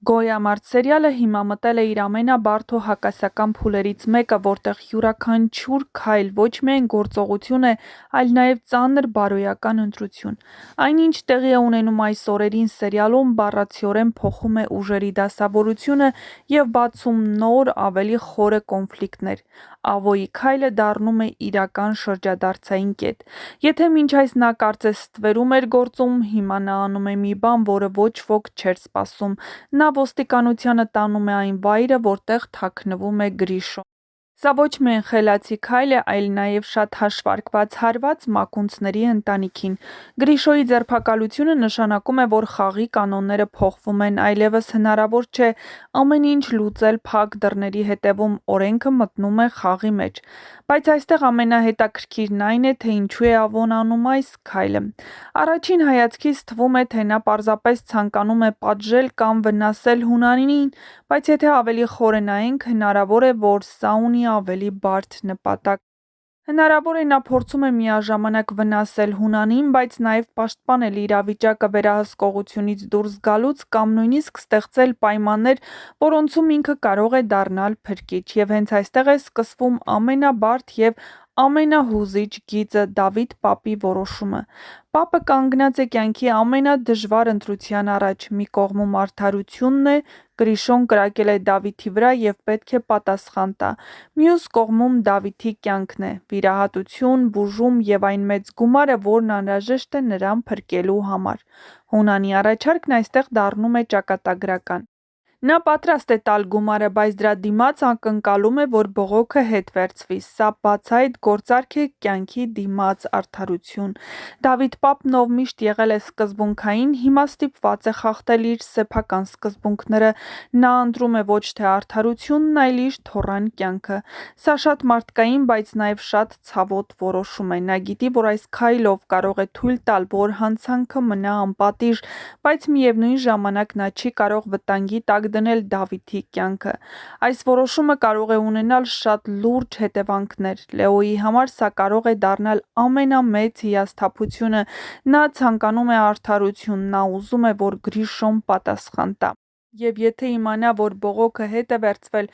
Գոյամարտ սերիալը հիմա մտել է իր ամենաբարդ ու հակասական փուլերից մեկը, որտեղ յուրաքանչյուր քայլ ոչ միայն գործողություն է, այլ նաև ծանր բարոյական ընտրություն։ Այնինչ տեղի է ունենում այս օրերին սերիալում, բառացիորեն փոխում է ուժերի դասավորությունը և բացում նոր, ավելի խորը կոնֆլիկտներ։ Ավոյի քայլը դառնում է իրական շրջադարձային կետ։ Եթե մինչ այս նա կարծես ստվերում էր գործում, հիմա նա անում է մի բան, որը ոչ ոք չէր սպասում։ Նա ոստիկանությանը տանում է այն վայրը, որտեղ թաքնվում է Գրիշոն։ Սա ոչ միայն խելացի քայլ է, այլ նաև շատ հաշվարկված հարված մակունցների ընտանիքին։ Գրիշոյի ձերբակալությունը նշանակում է, որ խաղի կանոնները փոխվում են, այլևս հնարավոր չէ ամեն ինչ լուծել փակ դռների հետևում, օրենքը մտնում է խաղի մեջ։ Բայց այստեղ ամենահետաքրքիրն այն է, թե ինչու է Ավոն անում այս քայլը։ Առաջին հայացքից թվում է, թե նա պարզապես ցանկանում է պատժել կամ վնասել Հունանին, բայց եթե ավելի խորը նայենք, հնարավոր է, որ սա ունի ավելի բարդ նպատակ։ Հնարավոր է նա փորձում է միաժամանակ վնասել Հունանին, բայց նաև պաշտպանել իրավիճակը վերահսկողությունից դուրս գալուց կամ նույնիսկ ստեղծել պայմաններ, որոնցում ինքը կարող է դառնալ փրկիչ։ Եվ հենց այստեղ է սկսվում ամենաբարդ և ամենահուզիչ գիծը՝ Դավիթ պապի որոշումը։ Պապը կանգնած է կյանքի ամենադժվար ընտրության առաջ։ Մի կողմում արդարությունն է, Գրիշոն կրակել է Դավիթի վրա և պետք է պատասխան տա։ Մյուս կողմում Դավիթի կյանքն է՝ վիրահատություն, բուժում և այն մեծ գումարը, որն անհրաժեշտ է նրան փրկելու համար։ Հունանի առաջարկն այստեղ դառնում է ճակատագրական։ Նա պատրաստ է տալ գումարը, բայց դրա դիմաց ակնկալում է, որ բողոքը հետ վերցվի։ Սա բացահայտ գործարք է կյանքի դիմաց արդարություն։ Դավիթ պապն, ով միշտ եղել է սկզբունքային, հիմա ստիպված է խախտել իր սեփական սկզբունքները։ Նա ընտրում է ոչ թե արդարությունն, այլ իր թոռան կյանքը։ Սա շատ մարդկային, բայց նաև շատ ցավոտ որոշում է։ Նա գիտի, որ այս քայլով կարող է թույլ տալ, որ հանցանքը մնա անպատիժ, բայց միևնույն ժամանակ նա չի կարող վտանգի տակ դնել Դավիթի կյանքը։ Այս որոշումը կարող է ունենալ շատ լուրջ հետևանքներ։ Լեոյի համար սա կարող է դառնալ ամենամեծ հիասթափությունը։ Նա ցանկանում է արդարություն, նա ուզում է, որ Գրիշոն պատասխան տա։ Եվ եթե իմանա, որ բողոքը հետ է վերցվել,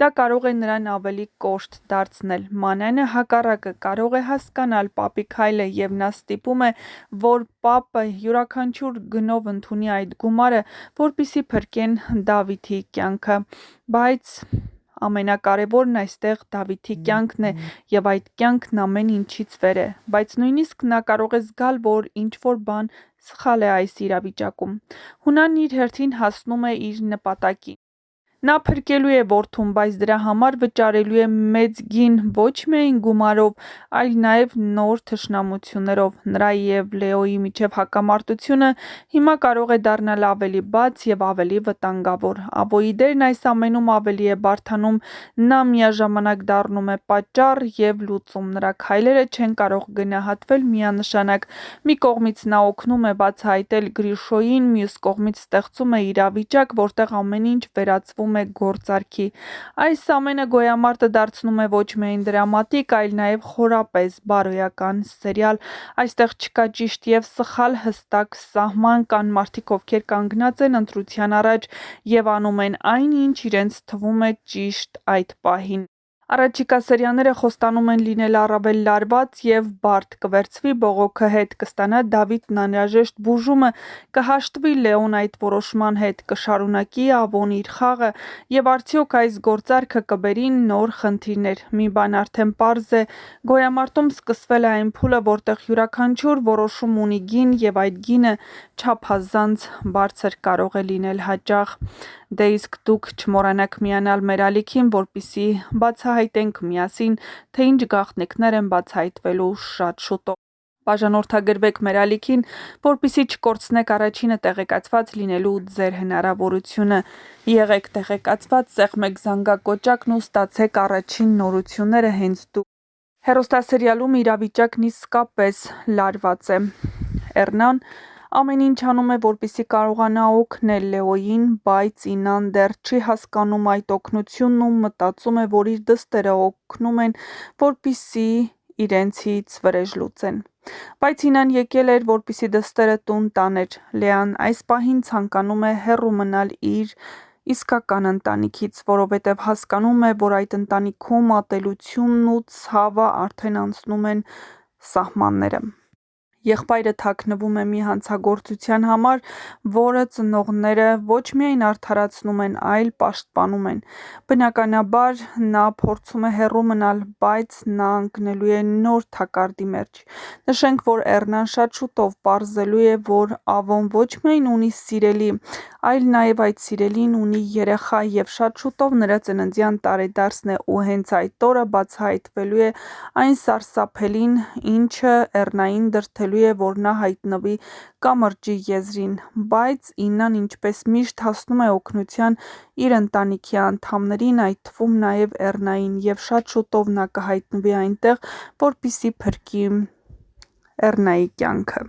դա կարող է նրան ավելի կոշտ դարձնել։ Մանենը հակառակը կարող է հասկանալ պապի քայլը և նա ստիպում է, որ պապը յուրաքանչյուր գնով ընդունի այդ գումարը, որպեսզի փրկեն Դավիթի կյանքը։ Բայց ամենակարևորն այստեղ Դավիթի կյանքն է և այդ կյանքն ամեն ինչից վեր է։ Բայց նույնիսկ նա կարող է զգալ, որ ինչ-որ բան սխալ է այս իրավիճակում։ Հունանն իր հերթին հասնում է իր նպատակին։ Նա փրկելու է որդուն, բայց դրա համար վճարելու է մեծ գին ոչ միայն գումարով, այլ նաև նոր թշնամություններով։ Նրա և Լեոյի միջև հակամարտությունը հիմա կարող է դառնալ ավելի բաց և ավելի վտանգավոր։ Ավոյի դերն այս ամենում ավելի է բարդանում։ Նա միաժամանակ դառնում է պատճառ և լուծում։ Նրա քայլերը չեն կարող գնահատվել միանշանակ։ Մի կողմից նա օգնում է բացահայտել Գրիշոյին, մյուս կողմից ստեղծում է իրավիճակ, որտեղ ամեն ինչ վերածվում է գործարքի։ Այս ամենը Գոյամարտը դարձնում է ոչ միայն դրամատիկ, այլ նաև խորապես բարոյական սերիալ։ Այստեղ չկա ճիշտ և սխալ հստակ սահման, կան մարդիկ, ովքեր կանգնած են ընտրության առաջ և անում են այն, ինչ իրենց թվում է ճիշտ այդ պահին։ Առաջիկա սերիաները խոստանում են լինել առավել լարված և բարդ։ Կվերցվի բողոքը հետ, կստանա Դավիթն անհրաժեշտ բուժումը, կհաշտվի Լեոն այդ որոշման հետ, կշարունակի Ավոն իր խաղը, և արդյոք այս գործարքը կբերի նոր խնդիրներ։ Մի բան արդեն պարզ է՝ Գոյամարտում սկսվել է այն փուլը, որտեղ յուրաքանչյուր որոշում ունի գին, և այդ գինը չափազանց բարձր կարող է լինել հաճախ։ Դե իսկ դուք չմոռանաք միանալ մեր ալիքին, որպեսզի բացահայտենք միասին, թե ինչ գաղտնիքներ են բացահայտվելու շատ շուտով։ Բաժանորդագրվեք մեր ալիքին, որպեսզի չկորցնեք առաջինը տեղեկացված լինելու ձեր հնարավորությունը։ Եղեք տեղեկացված, սեղմեք զանգակոճակն ու ստացեք առաջին նորությունները հենց դուք։ Հեռուստասերիալում իրավիճակն իսկապես լարված է։ Էռնան ամեն ինչ անում է, որպեսզի կարողանա օգնել Լեոյին, բայց Ինան դեռ չի հասկանում այդ օգնությունն ու մտածում է, որ իր դստերը օգնում են, որպեսզի իրենցից վրեժ լուծեն։ Բայց Ինան եկել էր, որպեսզի դստերը տուն տաներ։ Լեան այս պահին ցանկանում է հեռու մնալ իր իսկական ընտանիքից, որովհետև հասկանում է, որ այդ ընտանիքում ատելությունն ու ցավը արդեն անցնում են սահմանները։ Եղբայրը թաքնվում է մի հանցագործության համար, որը ծնողները ոչ միայն արդարացնում են, այլ պաշտպանում են։ Բնականաբար, նա փորձում է հեռու մնալ, բայց նա ընկնելու է նոր թակարդի մեջ։ Նշենք, որ Էռնան շատ շուտով պարզելու է, որ Ավոն ոչ միայն ունի սիրելի, այլ նաև այդ սիրելին ունի երեխա, և շատ շուտով նրա ծննդյան տարեդարձն է, ու հենց այդ օրը բացահայտվելու է այն սարսափելին, ինչը Էռնային դրդելու է, որ նա հայտնվի կամրջի եզրին։ Բայց Իննան ինչպես միշտ հասնում է օգնության իր ընտանիքի անդամներին, այդ թվում նաև Էռնային, և շատ շուտով նա կհայտնվի այնտեղ, որպեսզի փրկի Էռնայի կյանքը։